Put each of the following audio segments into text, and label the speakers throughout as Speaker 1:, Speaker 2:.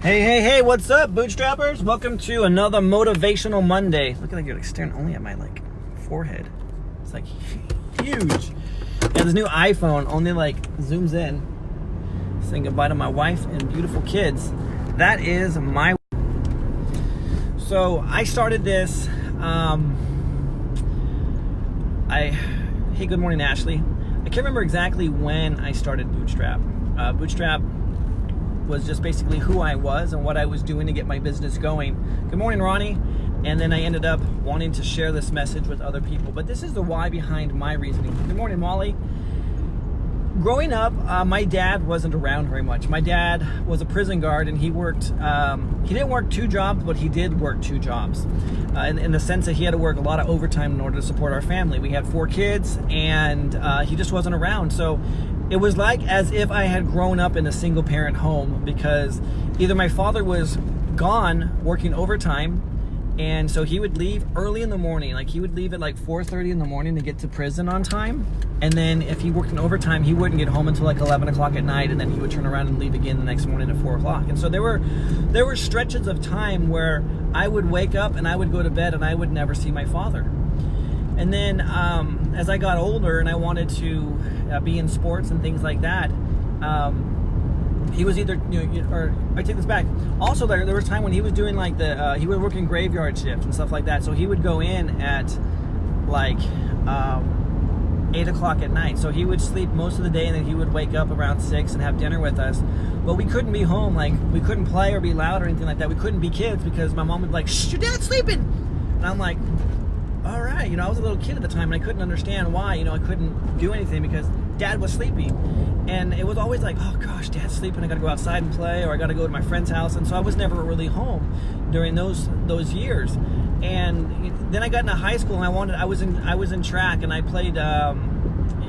Speaker 1: Hey, what's up, bootstrappers? Welcome to another Motivational Monday. Look like you're staring only at my forehead. It's huge. Yeah, this new iPhone only zooms in. Saying goodbye to my wife and beautiful kids. That is my... So I started this, hey, good morning, Ashley. I can't remember exactly when I started Bootstrap. Bootstrap was just basically who I was and what I was doing to get my business going. Good morning, Ronnie. And then I ended up wanting to share this message with other people. But this is the why behind my reasoning. Good morning, Molly. Growing up, my dad wasn't around very much. My dad was a prison guard, and he worked, he didn't work two jobs, but he did work two jobs. In the sense that he had to work a lot of overtime in order to support our family. We had 4 kids, and he just wasn't around. So it was like as if I had grown up in a single parent home, because either my father was gone working overtime, and so he would leave early in the morning. He would leave at 4:30 in the morning to get to prison on time. And then if he worked in overtime, he wouldn't get home until 11 o'clock at night, and then he would turn around and leave again the next morning at 4 o'clock. And so there were stretches of time where I would wake up and I would go to bed and I would never see my father. And then as I got older and I wanted to be in sports and things like that, he was either, or I take this back. Also, there was a time when he was doing he was working graveyard shift and stuff like that. So he would go in at 8 o'clock at night. So he would sleep most of the day, and then he would wake up around 6 and have dinner with us. But we couldn't be home. We couldn't play or be loud or anything like that. We couldn't be kids because my mom would be like, "Shh, your dad's sleeping." And I'm like, all right. I was a little kid at the time, and I couldn't understand why, I couldn't do anything because dad was sleeping. And it was always oh gosh, dad's sleeping, I gotta go outside and play, or I gotta go to my friend's house. And so I was never really home during those years. And then I got into high school, and I was in track, and I played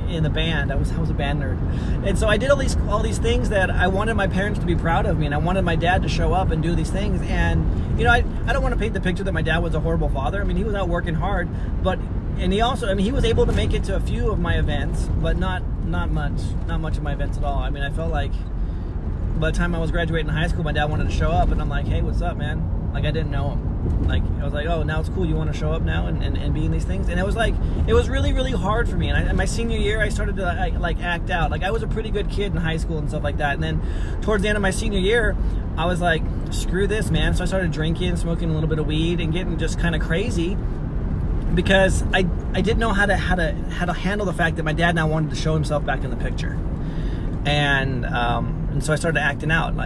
Speaker 1: in the band. I was a band nerd. And so I did all these things that I wanted my parents to be proud of me, and I wanted my dad to show up and do these things. And I don't want to paint the picture that my dad was a horrible father. He was out working hard, and he also, he was able to make it to a few of my events, but not much of my events at all. I felt like by the time I was graduating high school, my dad wanted to show up, and I'm like, hey, what's up, man? I didn't know him. I was like, oh, now it's cool, you want to show up now and be in these things? And it was it was really, really hard for me. And in my senior year, I started to act out. I was a pretty good kid in high school and stuff like that. And then towards the end of my senior year, I was like, screw this, man. So I started drinking, smoking a little bit of weed, and getting just kind of crazy, because I didn't know how to handle the fact that my dad now wanted to show himself back in the picture. And so I started acting out,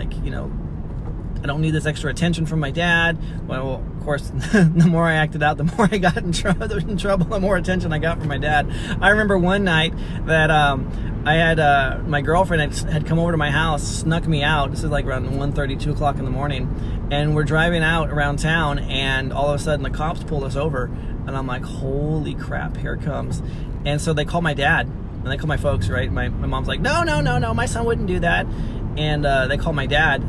Speaker 1: I don't need this extra attention from my dad. Well, of course, the more I acted out, the more I got in trouble, the more attention I got from my dad. I remember one night that I had my girlfriend had come over to my house, snuck me out. This is around 1:30, 2 o'clock in the morning. And we're driving out around town, and all of a sudden the cops pulled us over. And I'm like, holy crap, here it comes. And so they call my dad, and they call my folks, right? My mom's like, no, my son wouldn't do that. And they call my dad.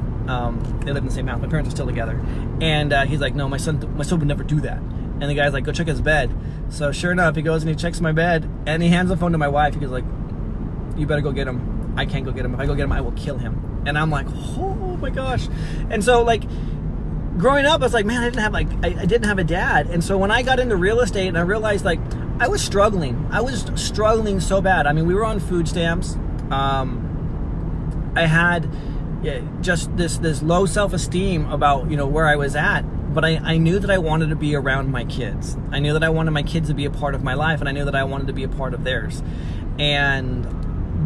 Speaker 1: They live in the same house. My parents are still together. And he's like, no, my son would never do that. And the guy's like, go check his bed. So sure enough, he goes and he checks my bed, and he hands the phone to my wife. He goes you better go get him. I can't go get him. If I go get him, I will kill him. And I'm like, oh my gosh. And so growing up, I was like, man, I didn't have a dad. And so when I got into real estate, and I realized I was struggling. I was struggling so bad. We were on food stamps. I had just this low self-esteem about where I was at, but I knew that I wanted to be around my kids. I knew that I wanted my kids to be a part of my life, and I knew that I wanted to be a part of theirs. And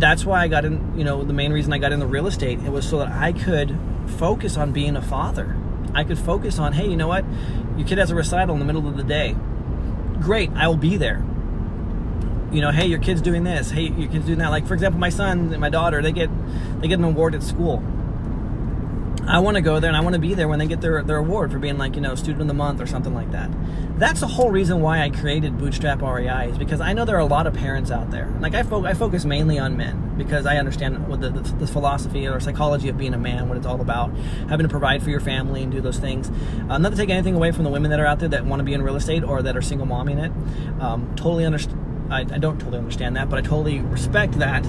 Speaker 1: that's why I got in, the main reason I got into real estate, it was so that I could focus on being a father. I could focus on, hey, you know what, your kid has a recital in the middle of the day, great, I will be there. Hey, your kid's doing this, hey, your kid's doing that. For example, my son and my daughter, they get an award at school. I want to go there, and I want to be there when they get their award for being student of the month or something like that. That's the whole reason why I created Bootstrap REI, is because I know there are a lot of parents out there. I focus mainly on men, because I understand what the philosophy or psychology of being a man, what it's all about, having to provide for your family and do those things. Not to take anything away from the women that are out there that want to be in real estate or that are single momming it. I don't totally understand that, but I totally respect that.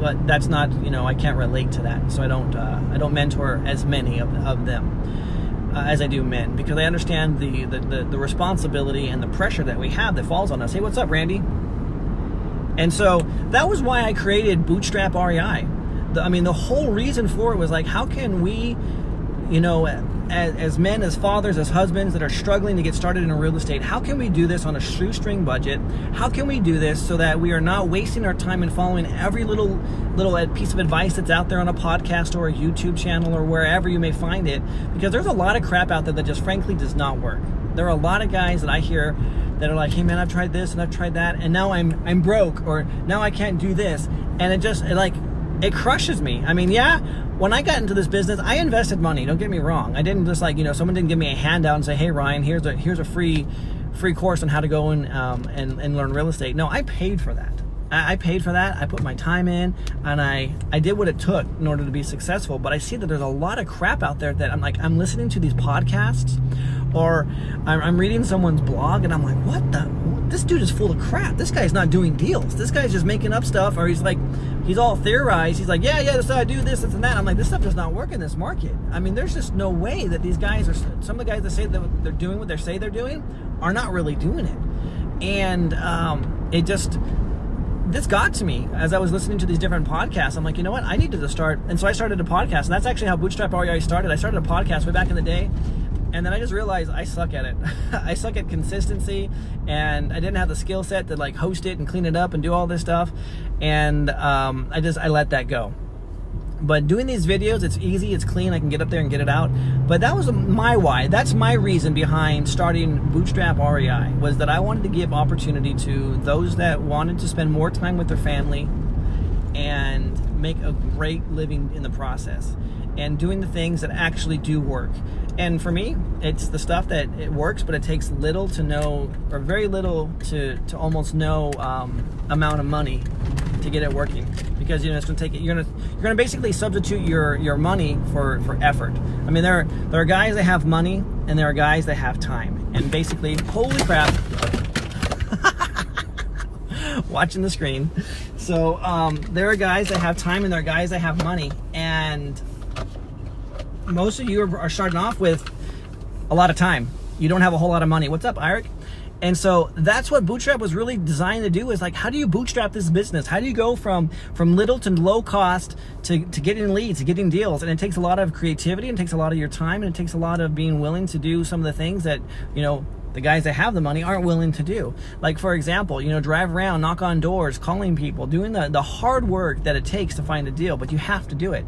Speaker 1: but that's not, I can't relate to that. So I don't mentor as many of them as I do men, because I understand the responsibility and the pressure that we have that falls on us. Hey, what's up, Randy? And so that was why I created Bootstrap REI. The whole reason for it was like, how can we, as men, as fathers, as husbands that are struggling to get started in real estate, how can we do this on a shoestring budget? How can we do this so that we are not wasting our time and following every little piece of advice that's out there on a podcast or a YouTube channel or wherever you may find it? Because there's a lot of crap out there that just frankly does not work. There are a lot of guys that I hear that are like, hey man, I've tried this and I've tried that, and now I'm broke, or now I can't do this, and it crushes me. When I got into this business, I invested money. Don't get me wrong. I didn't just someone didn't give me a handout and say, hey Ryan, here's a free course on how to go and learn real estate. No, I paid for that. I paid for that. I put my time in, and I did what it took in order to be successful. But I see that there's a lot of crap out there that I'm listening to these podcasts, or I'm reading someone's blog, and I'm like, this dude is full of crap. This guy's not doing deals. This guy's just making up stuff, or he's all theorized. He's like, yeah, that's how I do this and that. I'm like, this stuff does not work in this market. There's just no way that these guys some of the guys that say that they're doing what they say they're doing are not really doing it. And this got to me as I was listening to these different podcasts. I'm like, you know what? I needed to start. And so I started a podcast. And that's actually how Bootstrap REI started. I started a podcast way back in the day. And then I just realized I suck at it. I suck at consistency. And I didn't have the skill set to host it and clean it up and do all this stuff. And I let that go. But doing these videos, it's easy, it's clean, I can get up there and get it out. But that was my why. That's my reason behind starting Bootstrap REI, was that I wanted to give opportunity to those that wanted to spend more time with their family and make a great living in the process, and doing the things that actually do work. And for me, it's the stuff that it works, but it takes little to no, or very little to almost no amount of money to get it working, because it's going to take it. You're going to basically substitute your money for effort. There are guys that have money, and there are guys that have time. And basically, holy crap, watching the screen. So there are guys that have time, and there are guys that have money, and most of you are starting off with a lot of time. You don't have a whole lot of money. What's up, Eric? And so that's what Bootstrap was really designed to do, is how do you bootstrap this business? How do you go from little to low cost to getting leads, to getting deals? And it takes a lot of creativity, and it takes a lot of your time, and it takes a lot of being willing to do some of the things that, the guys that have the money aren't willing to do. Like, for example, drive around, knock on doors, calling people, doing the hard work that it takes to find a deal, but you have to do it.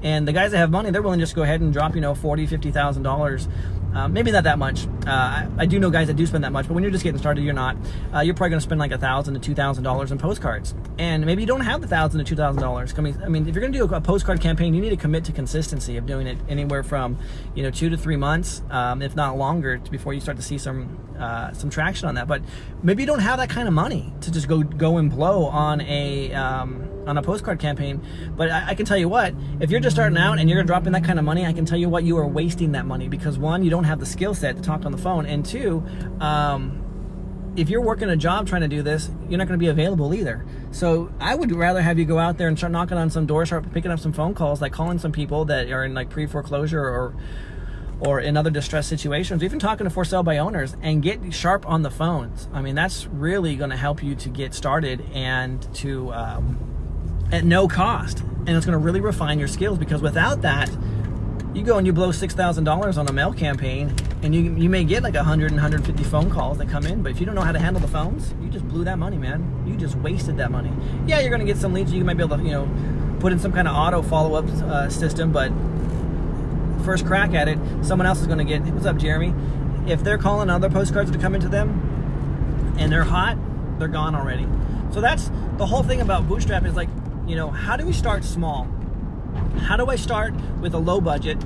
Speaker 1: And the guys that have money, they're willing to just go ahead and drop, $40,000, $50,000. Maybe not that much. I do know guys that do spend that much, but when you're just getting started, you're not. You're probably going to spend $1,000 to $2,000 in postcards. And maybe you don't have the $1,000 to $2,000. If you're going to do a postcard campaign, you need to commit to consistency of doing it anywhere from 2 to 3 months, if not longer, before you start to see some traction on that. But maybe you don't have that kind of money to just go and blow on a postcard campaign. But I can tell you what, if you're just starting out and you're dropping that kind of money, I can tell you what, you are wasting that money, because one, you don't have the skill set to talk on the phone, and two, if you're working a job trying to do this, you're not going to be available either. So I would rather have you go out there and start knocking on some doors, start picking up some phone calls, like calling some people that are in pre-foreclosure or in other distressed situations, even talking to for sale by owners, and get sharp on the phones. That's really going to help you to get started, and to at no cost, and it's going to really refine your skills, because without that, you go and you blow $6,000 on a mail campaign, and you may get 100 and 150 phone calls that come in, but if you don't know how to handle the phones, you just blew that money, man. You just wasted that money. Yeah, you're going to get some leads. You might be able to put in some kind of auto follow-up system, but first crack at it, someone else is going to get. What's up, Jeremy? If they're calling other postcards that are coming to them and they're hot, they're gone already. So that's the whole thing about Bootstrap, is how do we start small? How do I start with a low budget?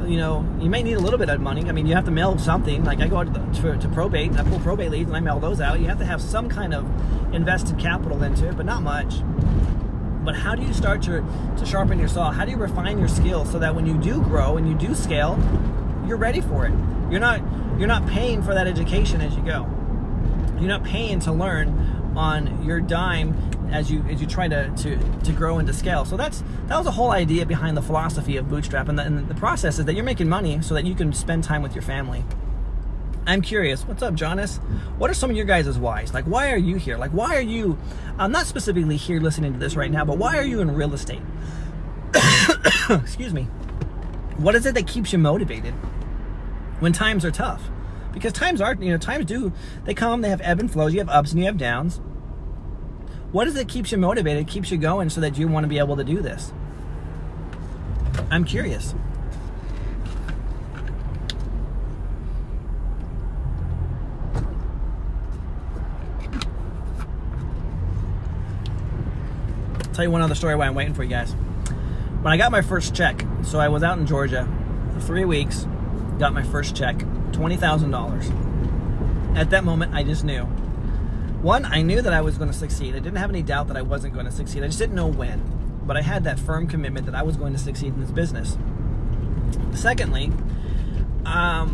Speaker 1: You may need a little bit of money. You have to mail something. Like, I go out to probate, I pull probate leads and I mail those out. You have to have some kind of invested capital into it, but not much. But how do you start to sharpen your saw? How do you refine your skills so that when you do grow and you do scale, you're ready for it? You're not paying for that education as you go. You're not paying to learn on your dime as you try to grow and to scale. So that was the whole idea behind the philosophy of Bootstrap, and the process is that you're making money so that you can spend time with your family. I'm curious, what's up, Jonas? What are some of your guys' whys? Like, why are you here? Like, why are you, I'm not specifically here listening to this right now, but why are you in real estate? Excuse me. What is it that keeps you motivated when times are tough? Because times they come, they have ebb and flows, you have ups and you have downs. What is it that keeps you motivated, keeps you going so that you want to be able to do this? I'm curious. I'll tell you one other story while I'm waiting for you guys. When I got my first check, so I was out in Georgia for 3 weeks, got my first check, $20,000. At that moment, I just knew. One, I knew that I was going to succeed. I didn't have any doubt that I wasn't going to succeed. I just didn't know when. But I had that firm commitment that I was going to succeed in this business. Secondly, I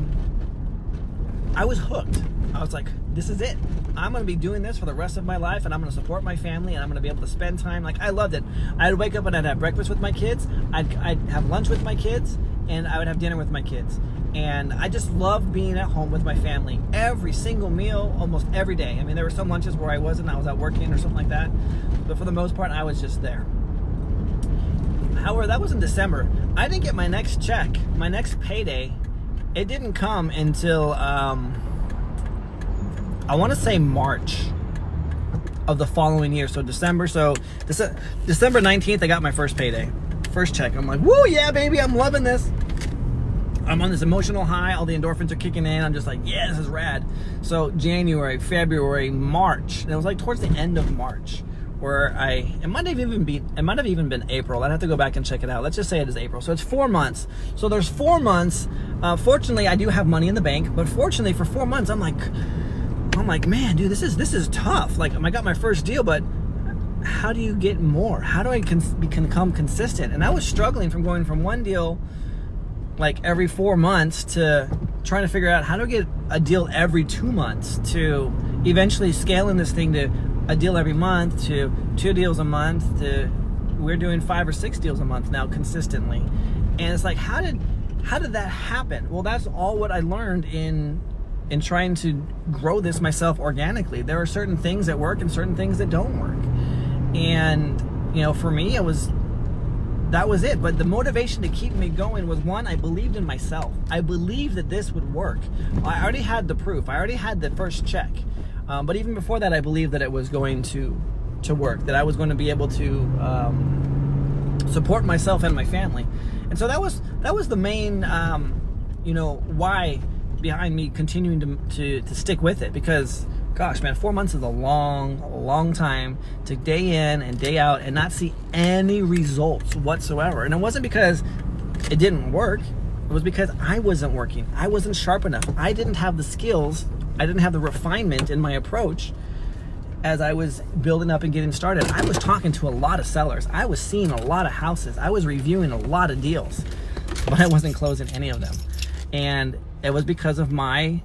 Speaker 1: was hooked. I was like, this is it. I'm going to be doing this for the rest of my life, and I'm going to support my family, and I'm going to be able to spend time. Like, I loved it. I'd wake up and I'd have breakfast with my kids. I'd have lunch with my kids, and I would have dinner with my kids. And I just loved being at home with my family. Every single meal, almost every day. I mean, there were some lunches where I was out working or something like that. But for the most part, I was just there. However, that was in December. I didn't get my next check, my next payday. It didn't come until, I want to say March of the following year. So December 19th, I got my first payday. First check. I'm like, woo, yeah, baby, I'm loving this. I'm on this emotional high. All the endorphins are kicking in. I'm just like, yeah, this is rad. So January, February, March. And it was like towards the end of March where it might have even been April. I'd have to go back and check it out. Let's just say it is April. So it's 4 months. So there's 4 months. Fortunately, I do have money in the bank, but fortunately for 4 months, I'm like, man, dude, this is tough. Like, I got my first deal, but how do you get more? How do I become consistent? And I was struggling from going from one deal like every 4 months to trying to figure out how to get a deal every 2 months to eventually scaling this thing to a deal every month to 2 deals a month to we're doing 5 or 6 deals a month now consistently. And it's like, how did that happen? Well, that's all what I learned in trying to grow this myself organically. There are certain things that work and certain things that don't work. And, for me, that was it. But the motivation to keep me going was, one, I believed in myself. I believed that this would work. I already had the proof. I already had the first check. But even before that, I believed that it was going to work, that I was going to be able to support myself and my family. And so that was the main, why behind me continuing to stick with it. Because, gosh, man, 4 months is a long time to day in and day out and not see any results whatsoever. And it wasn't because it didn't work. It was because I wasn't working. I wasn't sharp enough. I didn't have the skills. I didn't have the refinement in my approach as I was building up and getting started. I was talking to a lot of sellers. I was seeing a lot of houses. I was reviewing a lot of deals, but I wasn't closing any of them. And it was because of my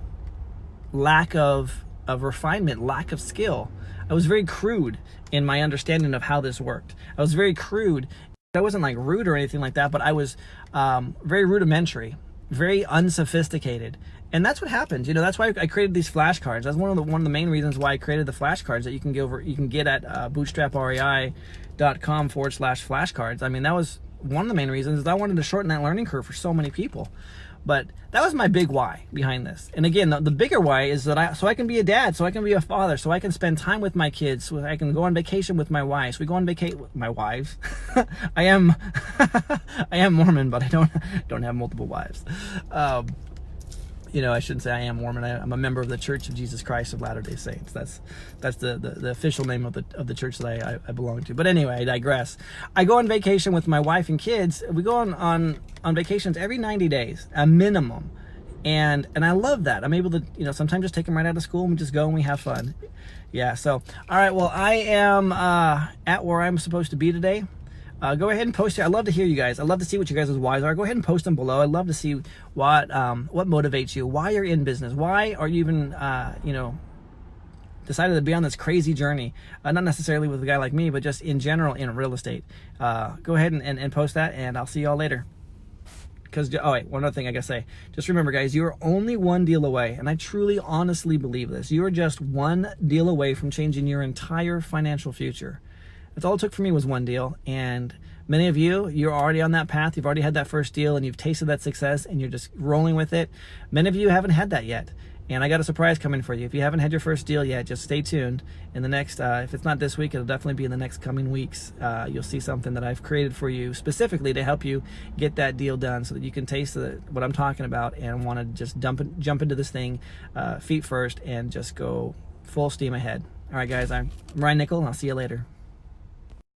Speaker 1: lack of refinement, lack of skill. I was very crude in my understanding of how this worked. I was very crude. I wasn't like rude or anything like that, but I was very rudimentary, very unsophisticated. And that's what happens. That's why I created these flashcards. That's one of the main reasons why I created the flashcards that you can get at bootstraprei.com/flashcards. I mean, that was one of the main reasons is I wanted to shorten that learning curve for so many people. But that was my big why behind this. And again, the bigger why is that so I can be a dad, so I can be a father, so I can spend time with my kids, so I can go on vacation with my wives. We go on vacation with my wives. I am Mormon, but I don't have multiple wives. I shouldn't say I am Mormon. I'm a member of the Church of Jesus Christ of Latter-day Saints. That's the official name of the church that I belong to. But anyway, I digress. I go on vacation with my wife and kids. We go on vacations every 90 days, a minimum. And I love that. I'm able to, sometimes just take them right out of school and we just go and we have fun. Yeah, so, all right, well, I am at where I'm supposed to be today. Go ahead and post it. I'd love to hear you guys. I'd love to see what you guys' whys are. Go ahead and post them below. I'd love to see what motivates you, why you're in business, why are you even, decided to be on this crazy journey, not necessarily with a guy like me, but just in general in real estate. Go ahead and post that, and I'll see y'all later. Because, oh wait, one other thing I gotta say. Just remember, guys, you are only one deal away, and I truly, honestly believe this. You are just one deal away from changing your entire financial future. That's all it took for me was one deal, and many of you, you're already on that path. You've already had that first deal, and you've tasted that success, and you're just rolling with it. Many of you haven't had that yet, and I got a surprise coming for you. If you haven't had your first deal yet, just stay tuned. In the next, if it's not this week, it'll definitely be in the next coming weeks. You'll see something that I've created for you specifically to help you get that deal done, so that you can taste what I'm talking about and want to just jump into this thing feet first and just go full steam ahead. All right, guys, I'm Ryan Nickel, and I'll see you later.